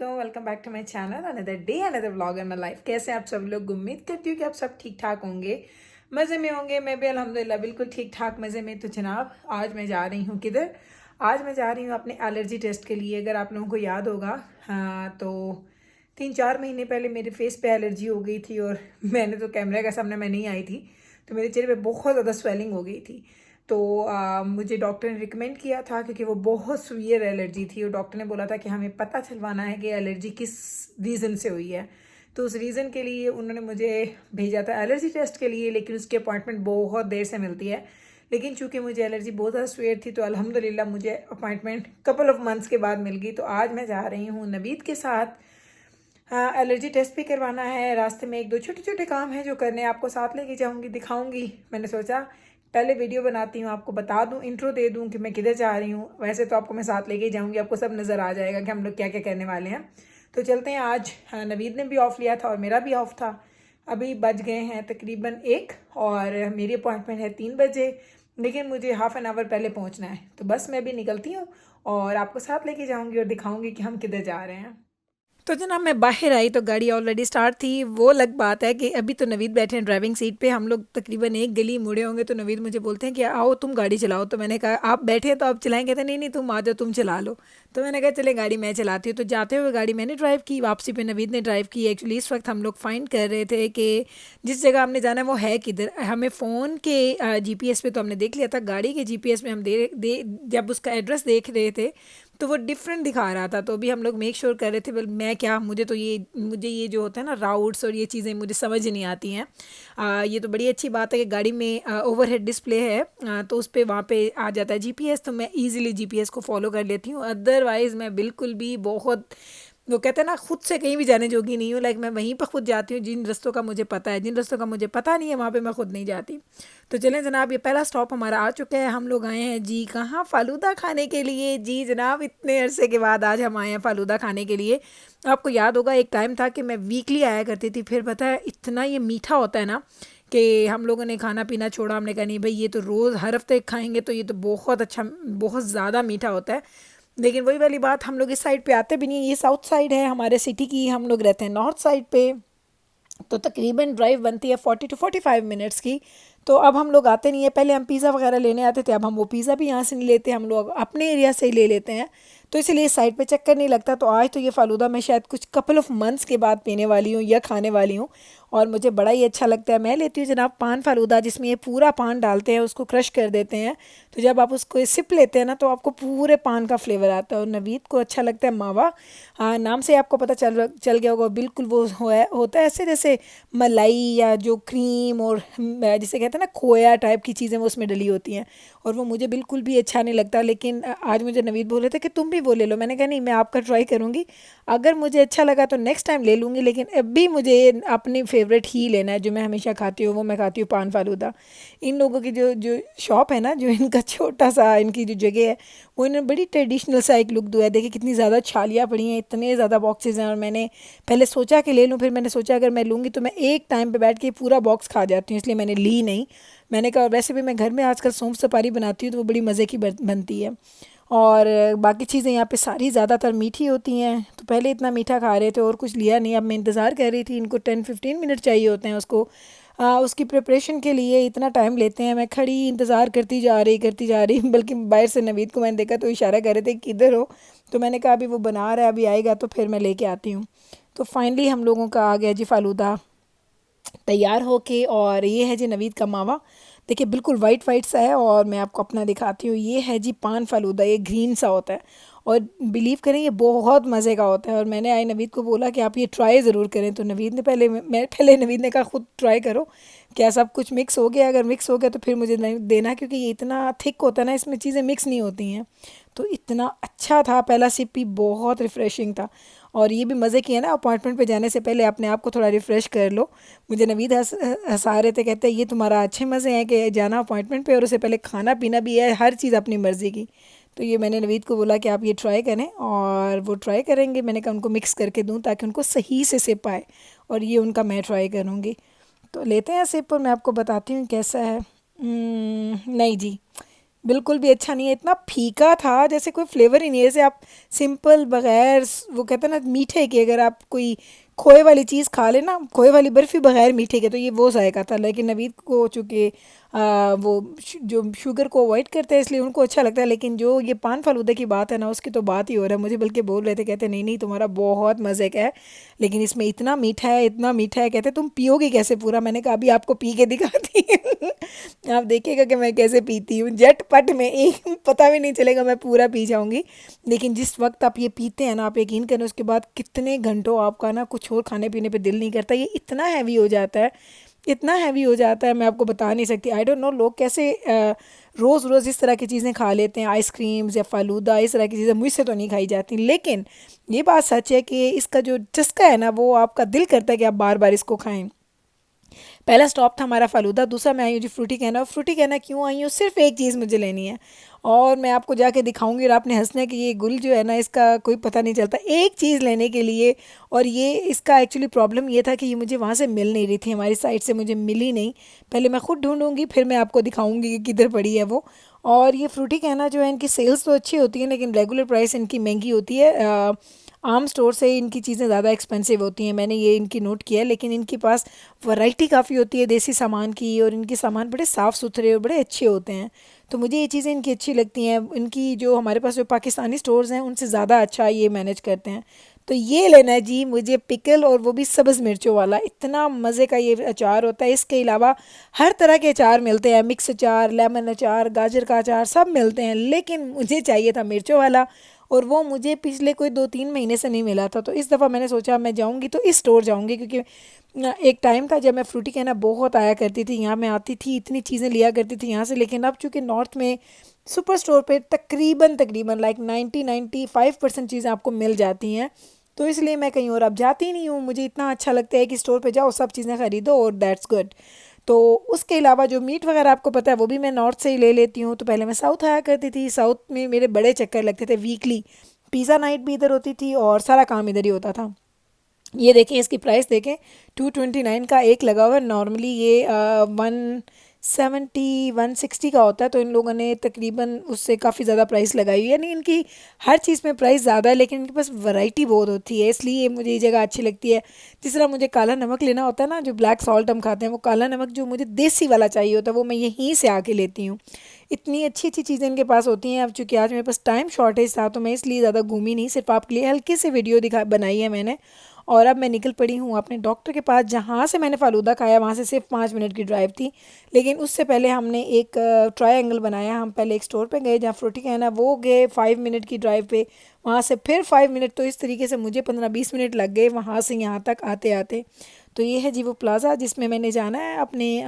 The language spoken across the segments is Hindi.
वालेकुम, welcome back to my channel. Another day another vlog in my life. कैसे आप सब लोग? उम्मीद करती हूँ कि आप सब ठीक ठाक होंगे, मज़े में होंगे। मैं भी अल्हम्दुलिल्लाह बिल्कुल ठीक ठाक मज़े में। तो जनाब, आज मैं जा रही हूँ किधर? आज मैं जा रही हूँ अपने एलर्जी टेस्ट के लिए। अगर आप लोगों को याद होगा, हाँ, तो 3-4 महीने पहले मेरे फेस पे एलर्जी हो गई थी और मैंने तो कैमरे के सामने मैं नहीं आई थी, तो मेरे चेहरे पे बहुत ज़्यादा स्वेलिंग हो गई थी। तो मुझे डॉक्टर ने रिकमेंड किया था क्योंकि वो बहुत सीवियर एलर्जी थी और डॉक्टर ने बोला था कि हमें पता चलवाना है कि एलर्जी किस रीज़न से हुई है। तो उस रीज़न के लिए उन्होंने मुझे भेजा था एलर्जी टेस्ट के लिए, लेकिन उसकी अपॉइंटमेंट बहुत देर से मिलती है। लेकिन चूंकि मुझे एलर्जी बहुत ज़्यादा सीवियर थी तो अल्हम्दुलिल्लाह मुझे अपॉइंटमेंट कपल ऑफ मंथ्स के बाद मिल गई। तो आज मैं जा रही हूँ नवीद के साथ। हाँ, एलर्जी टेस्ट भी करवाना है। रास्ते में एक दो छोटे छोटे काम हैं जो करने आपको साथ लेके जाऊंगी, दिखाऊंगी। मैंने सोचा पहले वीडियो बनाती हूँ, आपको बता दूँ, इंट्रो दे दूँ कि मैं किधर जा रही हूँ। वैसे तो आपको मैं साथ लेके जाऊंगी, आपको सब नज़र आ जाएगा कि हम लोग क्या क्या करने वाले हैं। तो चलते हैं। आज हाँ, नवीद ने भी ऑफ लिया था और मेरा भी ऑफ था। अभी बज गए हैं तकरीबन 1 और मेरी अपॉइंटमेंट है 3 बजे, लेकिन मुझे हाफ एन आवर पहले पहुँचना है। तो बस मैं भी निकलती हूँ और आपको साथ लेके जाऊँगी और दिखाऊँगी कि हम किधर जा रहे हैं। तो जनाब, मैं बाहर आई तो गाड़ी ऑलरेडी स्टार्ट थी। वो अलग बात है कि अभी तो नवीद बैठे हैं ड्राइविंग सीट पे। हम लोग तकरीबन एक गली मुड़े होंगे तो नवीद मुझे बोलते हैं कि आओ तुम गाड़ी चलाओ। तो मैंने कहा आप बैठे हैं तो आप चलाएंगे? कहते नहीं नहीं, तुम आ जाओ, तुम चला लो। तो मैंने कहा चले गाड़ी मैं चलाती हूँ। तो जाते हुए गाड़ी मैंने ड्राइव की, वापसी पे नवीद ने ड्राइव की। एक्चुअली इस वक्त हम लोग फाइंड कर रहे थे कि जिस जगह हमने जाना है वो है किधर। हमें फ़ोन के जीपीएस पे तो हमने देख लिया था, गाड़ी के जीपीएस में हम जब उसका एड्रेस देख रहे थे तो वो डिफरेंट दिखा रहा था। तो अभी हम लोग मेक श्योर कर रहे थे। बल मैं क्या, मुझे ये जो होता है ना राउट्स और ये चीज़ें मुझे समझ नहीं आती हैं। ये तो बड़ी अच्छी बात है कि गाड़ी में ओवरहेड डिस्प्ले है, तो उस पर वहाँ पे आ जाता है जीपीएस, तो मैं इजीली जीपीएस को फॉलो कर लेती हूँ। अदरवाइज़ मैं बिल्कुल भी बहुत, वो कहते हैं ना, खुद से कहीं भी जाने जोगी नहीं हूँ। लाइक मैं वहीं पर खुद जाती हूँ जिन रास्तों का मुझे पता है, जिन रास्तों का मुझे पता नहीं है वहाँ पे मैं खुद नहीं जाती। तो चलें जनाब, ये पहला स्टॉप हमारा आ चुका है। हम लोग आए हैं जी कहाँ? फालूदा खाने के लिए। जी जनाब, इतने अरसे के बाद आज हम आए हैं फालूदा खाने के लिए। आपको याद होगा एक टाइम था कि मैं वीकली आया करती थी, फिर पता है इतना ये मीठा होता है ना कि हम लोगों ने खाना पीना छोड़ा। हमने कहा नहीं भाई, ये तो रोज़ हर हफ्ते खाएंगे तो ये तो बहुत अच्छा, बहुत ज़्यादा मीठा होता है। लेकिन वही वाली बात, हम लोग इस साइड पे आते भी नहीं। ये साउथ साइड है हमारे सिटी की, हम लोग रहते हैं नॉर्थ साइड पे। तो तकरीबन ड्राइव बनती है 40 to 45 मिनट्स की। तो अब हम लोग आते नहीं है। पहले हम पिज़्ज़ा वगैरह लेने आते थे, अब हम वो पिज़्ज़ा भी यहाँ से नहीं लेते, हम लोग अपने एरिया से ही ले लेते हैं। तो इसलिए इस साइड पे चक्कर नहीं लगता। तो आज तो ये फ़ालूदा मैं शायद कुछ कपल ऑफ मंथ्स के बाद पीने वाली हूँ या खाने वाली हूँ, और मुझे बड़ा ही अच्छा लगता है। मैं लेती हूँ जनाब पान फ़ालूदा, जिसमें ये पूरा पान डालते हैं, उसको क्रश कर देते हैं। तो जब आप उसको सिप लेते हैं ना तो आपको पूरे पान का फ्लेवर आता है। और नवीद को अच्छा लगता है मावा। हाँ, नाम से आपको पता चल गया होगा। बिल्कुल वो होता है ऐसे जैसे मलाई या जो क्रीम और जिसे कहते हैं ना खोया टाइप की चीज़ें वो उसमें डली होती हैं, और वो मुझे बिल्कुल भी अच्छा नहीं लगता। लेकिन आज मुझे नवीद बोले थे कि तुम भी वो ले लो। मैंने कहा नहीं, मैं आपका ट्राई करूँगी, अगर मुझे अच्छा लगा तो नेक्स्ट टाइम ले लूँगी, लेकिन अभी मुझे अपनी फेवरेट ही लेना है। जो मैं हमेशा खाती हूँ वो मैं खाती हूँ पान फालूदा। इन लोगों की जो जो शॉप है ना, जो इनका छोटा सा इनकी जो जगह है, वो इन्होंने बड़ी ट्रेडिशनल सा एक लुक दिया है। देखिए कितनी ज़्यादा छालियाँ पड़ी हैं, इतने ज़्यादा बॉक्सेस हैं। और मैंने पहले सोचा कि ले लूँ, फिर मैंने सोचा अगर मैं लूँगी तो मैं एक टाइम पे बैठ के पूरा बॉक्स खा जाती हूँ, इसलिए मैंने ली नहीं। मैंने कहा वैसे भी मैं घर में आजकल सौंफ सुपारी बनाती हूँ तो वो बड़ी मज़े की बनती है। और बाकी चीज़ें यहाँ पे सारी ज़्यादातर मीठी होती हैं। तो पहले इतना मीठा खा रहे थे और कुछ लिया नहीं। अब मैं इंतज़ार कर रही थी, इनको 10-15 मिनट चाहिए होते हैं उसको, उसकी प्रिपरेशन के लिए इतना टाइम लेते हैं। मैं खड़ी इंतज़ार करती जा रही बल्कि बाहर से नवीद को मैंने देखा तो इशारा कर रहे थे कि किधर हो। तो मैंने कहा अभी वो बना रहा है, अभी आएगा तो फिर मैं लेके आती हूँ। तो फाइनली हम लोगों का आ गया जी फ़ालूदा तैयार होके। और ये है जी नवीद का मावा। देखिए बिल्कुल वाइट वाइट सा है, और मैं आपको अपना दिखाती हूँ। ये है जी पान फ़ालूदा, ये ग्रीन सा होता है और बिलीव करें ये बहुत मज़े का होता है। और मैंने आई नवीद को बोला कि आप ये ट्राई ज़रूर करें। तो नवीद ने पहले नवीद ने कहा खुद ट्राई करो, क्या सब कुछ मिक्स हो गया? अगर मिक्स हो गया तो फिर मुझे देना, क्योंकि ये इतना थिक होता है ना, इसमें चीज़ें मिक्स नहीं होती हैं। तो इतना अच्छा था, पहला सिप ही बहुत रिफ़्रेशिंग था। और ये भी मज़े की है ना, अपॉइंटमेंट पे जाने से पहले अपने आप को थोड़ा रिफ़्रेश कर लो। मुझे नवीद हंसा रहे थे, कहते हैं ये तुम्हारा अच्छे मज़े हैं कि जाना अपॉइंटमेंट पे और उससे पहले खाना पीना भी है, हर चीज़ अपनी मर्ज़ी की। तो ये मैंने नवीद को बोला कि आप ये ट्राई करें, और वो ट्राई करेंगे। मैंने कहा उनको मिक्स करके दूँ ताकि उनको सही से सिप आए, और ये उनका मैं ट्राई करूँगी। तो लेते हैं सिप और मैं आपको बताती हूँ कैसा है। नहीं जी, बिल्कुल भी अच्छा नहीं है, इतना फीका था जैसे कोई फ्लेवर ही नहीं है। जैसे आप सिंपल बगैर वो कहते हैं ना मीठे के, अगर आप कोई खोए वाली चीज़ खा लेना, खोए वाली बर्फ़ी बगैर मीठे के, तो ये वो जायका था। लेकिन नवीद को चूँकि वो जो शुगर को अवॉइड करते हैं इसलिए उनको अच्छा लगता है। लेकिन जो ये पान फालूदा की बात है ना, उसकी तो बात ही हो रहा है। मुझे बल्कि बोल रहे थे, कहते नहीं नहीं तुम्हारा बहुत मज़े का है, लेकिन इसमें इतना मीठा है, इतना मीठा है, कहते तुम पियोगे कैसे पूरा। मैंने कहा अभी आपको पी के दिखाती हूँ। आप देखिएगा कि मैं कैसे पीती हूँ, झटपट में, एक पता भी नहीं चलेगा, मैं पूरा पी जाऊँगी। लेकिन जिस वक्त आप ये पीते हैं ना, आप यकीन करें उसके बाद कितने घंटों आपका ना कुछ और खाने पीने पे दिल नहीं करता। ये इतना हैवी हो जाता है, इतना हैवी हो जाता है, मैं आपको बता नहीं सकती। आई डोंट नो लोग कैसे रोज़ रोज़ इस तरह की चीज़ें खा लेते हैं, आइसक्रीम्स या फालूदा, इस तरह की चीज़ें मुझसे तो नहीं खाई जाती। लेकिन ये बात सच है कि इसका जो चस्का है ना, वो आपका दिल करता है कि आप बार बार इसको खाएं। पहला स्टॉप था हमारा फालूदा, दूसरा मैं आई हूँ जी फ्रूटी कहना। और फ्रूटी कहना क्यों आई हूँ, सिर्फ एक चीज़ मुझे लेनी है, और मैं आपको जाके दिखाऊंगी और आपने हंसना है कि ये गुल जो है ना इसका कोई पता नहीं चलता, एक चीज़ लेने के लिए। और ये इसका एक्चुअली प्रॉब्लम ये था कि ये मुझे वहाँ से मिल नहीं रही थी, हमारी साइड से मुझे मिली नहीं। पहले मैं खुद ढूंढूंगी, फिर मैं आपको दिखाऊंगी कि किधर पड़ी है वो। और ये फ्रूटी कहना जो है, इनकी सेल्स तो अच्छी होती है लेकिन रेगुलर प्राइस इनकी महंगी होती है। आम स्टोर से इनकी चीज़ें ज़्यादा एक्सपेंसिव होती हैं, मैंने ये इनकी नोट किया है। लेकिन इनके पास वैरायटी काफ़ी होती है देसी सामान की, और इनके सामान बड़े साफ़ सुथरे और बड़े अच्छे होते हैं। तो मुझे ये चीज़ें इनकी अच्छी लगती हैं। इनकी जो हमारे पास जो पाकिस्तानी स्टोर्स हैं उनसे ज़्यादा अच्छा ये मैनेज करते हैं। तो ये लेना है जी मुझे पिकल, और वो भी सब्ज़ मिर्चों वाला। इतना मज़े का ये अचार होता है। इसके अलावा हर तरह के अचार मिलते हैं, मिक्स अचार, लेमन अचार, गाजर का अचार, सब मिलते हैं। लेकिन मुझे चाहिए था मिर्चों वाला, और वो मुझे पिछले कोई 2-3 महीने से नहीं मिला था। तो इस दफ़ा मैंने सोचा मैं जाऊँगी तो इस स्टोर जाऊँगी, क्योंकि एक टाइम था जब मैं फ्रूटी कहना बहुत आया करती थी, यहाँ मैं आती थी, इतनी चीज़ें लिया करती थी यहाँ से। लेकिन अब चूँकि नॉर्थ में सुपर स्टोर पे तकरीबन तकरीबन लाइक 90-95% चीज़ें आपको मिल जाती हैं, तो इसलिए मैं कहीं और अब जाती नहीं हूँ। मुझे इतना अच्छा लगता है कि स्टोर पे जाओ, सब चीज़ें ख़रीदो, और दैट्स गुड। तो उसके अलावा जो मीट वगैरह आपको पता है वो भी मैं नॉर्थ से ही ले लेती हूँ। तो पहले मैं साउथ आया करती थी, साउथ में मेरे बड़े चक्कर लगते थे वीकली। पिज़्ज़ा नाइट भी इधर होती थी और सारा काम इधर ही होता था। ये देखें, इसकी प्राइस देखें, 229 का एक लगा हुआ है। नॉर्मली ये 170-160 का होता है, तो इन लोगों ने तकरीबन उससे काफ़ी ज़्यादा प्राइस लगाई हुई है। यानी इनकी हर चीज़ में प्राइस ज़्यादा है, लेकिन इनके पास वैरायटी बहुत होती है, इसलिए मुझे ये जगह अच्छी लगती है। जिस तरह मुझे काला नमक लेना होता है ना, जो ब्लैक सॉल्ट हम खाते हैं, वो काला नमक जो मुझे देसी वाला चाहिए होता है, वो मैं यहीं से आके लेती हूँ। इतनी अच्छी अच्छी चीज़ें इनके पास होती हैं। अब चूँकि आज मेरे पास टाइम शॉर्टेज था, तो मैं इसलिए ज़्यादा घूमी नहीं, सिर्फ आपके लिए हल्की सी वीडियो दिखा बनाई है मैंने। और अब मैं निकल पड़ी हूँ अपने डॉक्टर के पास, जहाँ से मैंने फ़ालूदा खाया वहाँ से सिर्फ 5 मिनट की ड्राइव थी। लेकिन उससे पहले हमने एक ट्रायंगल बनाया। हम पहले एक स्टोर पे गए जहाँ फ्रूटी का है ना, वो गए 5 मिनट की ड्राइव पे, वहाँ से फिर 5 मिनट, तो इस तरीके से मुझे 15-20 मिनट लग गए वहाँ से यहाँ तक आते आते। तो ये है जी वो प्लाज़ा जिसमें मैंने जाना है अपने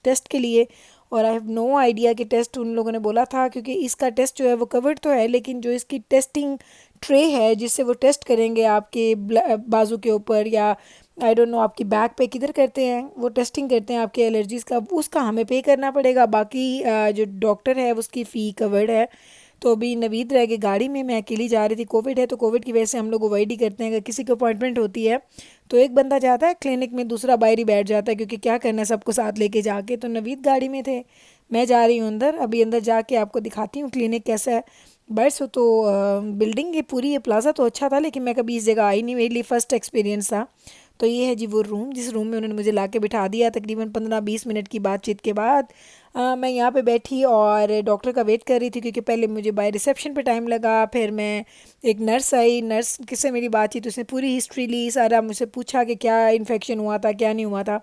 टेस्ट के लिए। और आई हैव नो आइडिया कि टेस्ट उन लोगों ने बोला था, क्योंकि इसका टेस्ट जो है वो कवर्ड तो है, लेकिन जो इसकी टेस्टिंग ट्रे है जिससे वो टेस्ट करेंगे आपके बाजू के ऊपर, या आई डोंट नो आपकी बैक पे किधर करते हैं वो टेस्टिंग करते हैं आपके एलर्जीज़ का, उसका हमें पे करना पड़ेगा। बाकी जो डॉक्टर है उसकी फ़ी कवर्ड है। तो अभी नवीद रह गए गाड़ी में, मैं अकेली जा रही थी। कोविड है तो कोविड की वजह से हम लोग अवॉइड ही करते हैं। अगर किसी की अपॉइंटमेंट होती है तो एक बंदा जाता है क्लिनिक में, दूसरा बाहर ही बैठ जाता है, क्योंकि क्या करना है सबको साथ लेके जाके। तो नवीद गाड़ी में थे, मैं जा रही हूँ अंदर। अभी अंदर जाके आपको दिखाती हूँ क्लिनिक कैसा है। बस वो तो बिल्डिंग ये पूरी, ये प्लाज़ा तो अच्छा था, लेकिन मैं कभी इस जगह आई नहीं, मेरे लिए फ़र्स्ट एक्सपीरियंस था। तो ये है जी वो रूम, जिस रूम में उन्होंने मुझे ला के बिठा दिया। तकरीबन 15-20 मिनट की बातचीत के बाद मैं यहाँ पे बैठी और डॉक्टर का वेट कर रही थी, क्योंकि पहले मुझे बाय रिसेप्शन पे टाइम लगा। फिर मैं, एक नर्स आई, नर्स किससे मेरी बातचीत, उसने पूरी हिस्ट्री ली, सारा मुझसे पूछा कि क्या इन्फेक्शन हुआ था, क्या नहीं हुआ था।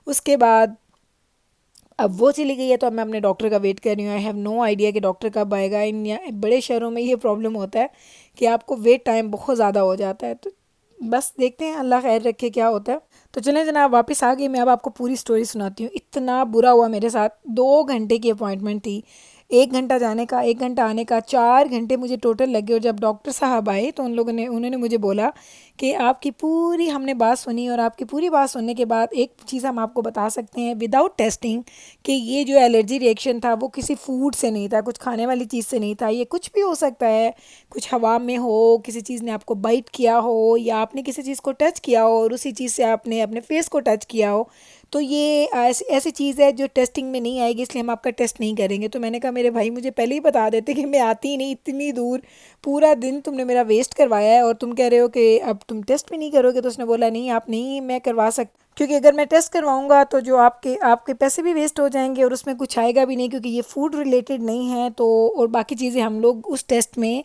उसके बाद अब वो चली गई है, तो अब मैं अपने डॉक्टर का वेट कर रही हूँ। आई हैव नो आइडिया कि डॉक्टर कब आएगा। इन बड़े शहरों में ये प्रॉब्लम होता है कि आपको वेट टाइम बहुत ज़्यादा हो जाता है। तो बस देखते हैं, अल्लाह खैर रखे क्या होता है। तो चलें जनाब, वापस आ गई मैं। अब आपको पूरी स्टोरी सुनाती हूँ। इतना बुरा हुआ मेरे साथ, 2 घंटे की अपॉइंटमेंट थी, 1 घंटा जाने का, 1 घंटा आने का, 4 घंटे मुझे टोटल लगे। और जब डॉक्टर साहब आए तो उन्होंने मुझे बोला कि आपकी पूरी हमने बात सुनी, और आपकी पूरी बात सुनने के बाद एक चीज़ हम आपको बता सकते हैं विदाउट टेस्टिंग, कि ये जो एलर्जी रिएक्शन था वो किसी फूड से नहीं था, कुछ खाने वाली चीज़ से नहीं था। ये कुछ भी हो सकता है, कुछ हवा में हो, किसी चीज़ ने आपको बाइट किया हो, या आपने किसी चीज़ को टच किया हो और उसी चीज़ से आपने अपने फेस को टच किया हो। तो ये ऐसी ऐसी चीज़ है जो टेस्टिंग में नहीं आएगी, इसलिए हम आपका टेस्ट नहीं करेंगे। तो मैंने कहा मेरे भाई मुझे पहले ही बता देते कि मैं आती ही नहीं, इतनी दूर पूरा दिन तुमने मेरा वेस्ट करवाया है और तुम कह रहे हो कि अब तुम टेस्ट भी नहीं करोगे। तो उसने बोला नहीं आप नहीं, मैं करवा सकती, क्योंकि अगर मैं टेस्ट करवाऊंगा तो जो आपके आपके पैसे भी वेस्ट हो जाएंगे और उसमें कुछ आएगा भी नहीं, क्योंकि ये फूड रिलेटेड नहीं है। तो और बाकी चीज़ें हम लोग उस टेस्ट में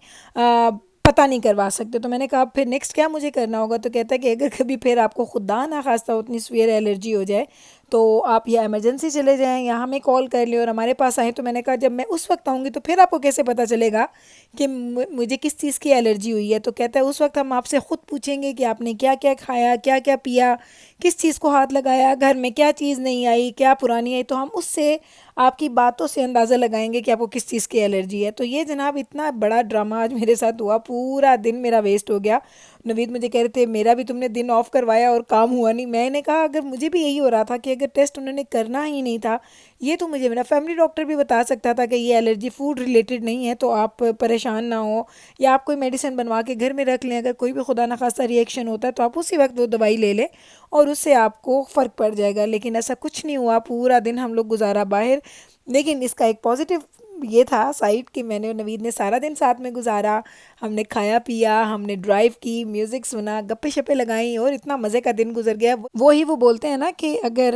पता नहीं करवा सकते। तो मैंने कहा फिर नेक्स्ट क्या मुझे करना होगा। तो कहता है कि अगर कभी फिर आपको खुदा ना खास्ता उतनी सीवियर एलर्जी हो जाए तो आप या इमरजेंसी चले जाएं या हमें कॉल कर लें और हमारे पास आएँ। तो मैंने कहा जब मैं उस वक्त आऊँगी तो फिर आपको कैसे पता चलेगा कि मुझे किस चीज़ की एलर्जी हुई है। तो कहता है उस वक्त हम आपसे ख़ुद पूछेंगे कि आपने क्या क्या खाया, क्या क्या पिया, किस चीज़ को हाथ लगाया, घर में क्या चीज़ नहीं आई, क्या पुरानी आई। तो हम उससे आपकी बातों से अंदाज़ा लगाएंगे कि आपको किस चीज़ की एलर्जी है। तो ये जनाब इतना बड़ा ड्रामा आज मेरे साथ हुआ, पूरा दिन मेरा वेस्ट हो गया। नवीद मुझे कह रहे थे मेरा भी तुमने दिन ऑफ करवाया और काम हुआ नहीं। मैंने कहा अगर मुझे भी यही हो रहा था कि अगर टेस्ट उन्होंने करना ही नहीं था, ये तो मुझे मेरा फैमिली डॉक्टर भी बता सकता था कि ये एलर्जी फूड रिलेटेड नहीं है, तो आप परेशान ना हो या आप कोई मेडिसिन बनवा के घर में रख लें। अगर कोई भी खुदा न खास्ता रिएक्शन होता है तो आप उसी वक्त वो दवाई ले लें और उससे आपको फ़र्क पड़ जाएगा। लेकिन ऐसा कुछ नहीं हुआ, पूरा दिन हम लोग गुजारा बाहर। लेकिन इसका एक पॉजिटिव ये था साइड कि मैंने और नवीद ने सारा दिन साथ में गुजारा, हमने खाया पिया, हमने ड्राइव की, म्यूज़िक सुना, गप्पे शप्पे लगाई और इतना मज़े का दिन गुजर गया। वो ही वो बोलते हैं ना कि अगर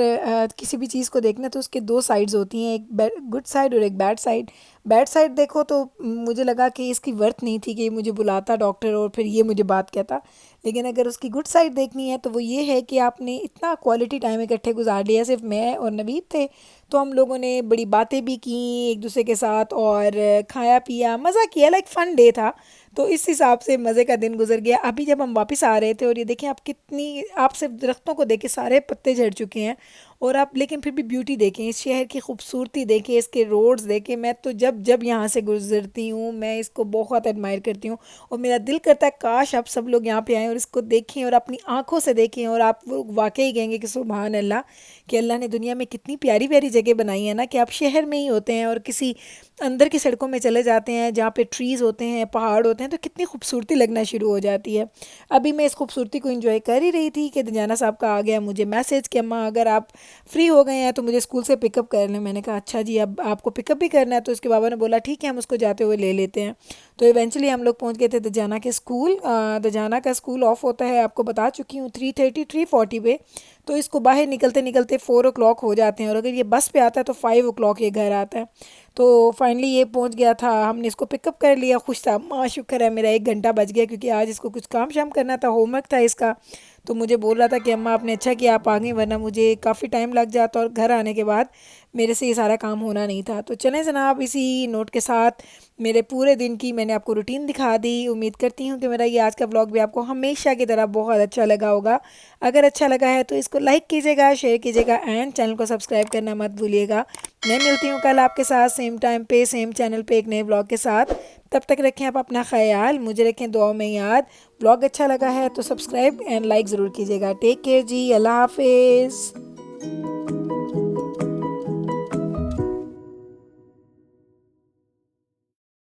किसी भी चीज़ को देखना तो उसके दो साइड्स होती हैं, एक गुड साइड और एक बैड साइड। बैड साइड देखो तो मुझे लगा कि इसकी वर्थ नहीं थी कि मुझे बुलाता डॉक्टर और फिर ये मुझे बात कहता। लेकिन अगर उसकी गुड साइड देखनी है तो वो ये है कि आपने इतना क्वालिटी टाइम इकट्ठे गुजार लिया, सिर्फ मैं और नवीद थे तो हम लोगों ने बड़ी बातें भी की एक दूसरे के साथ और खाया पिया, मज़ा किया, लाइक फ़न डे था। तो इस हिसाब से मज़े का दिन गुजर गया। अभी जब हम वापस आ रहे थे और ये देखें आप कितनी, आप सिर्फ दरख्तों को देखें सारे पत्ते झड़ चुके हैं और आप लेकिन फिर भी ब्यूटी देखें, इस शहर की खूबसूरती देखें, इसके रोड्स देखें। मैं तो जब जब यहाँ से गुजरती हूँ मैं इसको बहुत एडमायर करती हूँ और मेरा दिल करता है काश आप सब लोग यहाँ पे आएँ और इसको देखें और अपनी आँखों से देखें और आप वो वाकई कहेंगे कि सुभान अल्लाह, कि अल्लाह ने दुनिया में कितनी प्यारी प्यारी जगह बनाई है ना, कि आप शहर में ही होते हैं और किसी अंदर की सड़कों में चले जाते हैं जहाँ पे ट्रीज़ होते हैं, पहाड़ होते हैं, तो कितनी खूबसूरती लगना शुरू हो जाती है। अभी मैं इस खूबसूरती को एंजॉय कर ही रही थी कि दंजाना साहब का आ गया मुझे मैसेज कि अम्मा अगर आप फ्री हो गए हैं तो मुझे स्कूल से पिकअप कर लें। मैंने कहा अच्छा जी, अब आपको पिकअप भी करना है। तो उसके बाबा ने बोला ठीक है हम उसको जाते हुए ले लेते हैं। तो इवेंचुअली हम लोग पहुँच गए थे दंजाना के स्कूल। दंजाना का स्कूल ऑफ होता है, आपको बता चुकी हूँ, 3:30 3:40 पे। तो इसको बाहर निकलते निकलते 4 o'clock हो जाते हैं और अगर ये बस पे आता है तो 5 o'clock ये घर आता है। तो फाइनली ये पहुंच गया था, हमने इसको पिकअप कर लिया, खुश था, माँ शुक्र है मेरा 1 घंटा बच गया, क्योंकि आज इसको कुछ काम शाम करना था, होमवर्क था इसका। तो मुझे बोल रहा था कि अम्मा आपने अच्छा किया आप आ गई, वरना मुझे काफ़ी टाइम लग जाता और घर आने के बाद मेरे से ये सारा काम होना नहीं था। तो चलें जनाब, इसी नोट के साथ मेरे पूरे दिन की मैंने आपको रूटीन दिखा दी। उम्मीद करती हूँ कि मेरा ये आज का व्लॉग भी आपको हमेशा की तरह बहुत अच्छा लगा होगा। अगर अच्छा लगा है तो इसको लाइक कीजिएगा, शेयर कीजिएगा एंड चैनल को सब्सक्राइब करना मत भूलिएगा। मैं मिलती हूँ कल आपके साथ सेम टाइम पे सेम चैनल पे एक नए व्लॉग के साथ। तब तक रखें आप अपना ख्याल, मुझे रखें दुआओं में याद। व्लॉग अच्छा लगा है तो सब्सक्राइब एंड लाइक ज़रूर कीजिएगा। टेक केयर जी, अल्लाह हाफिज़।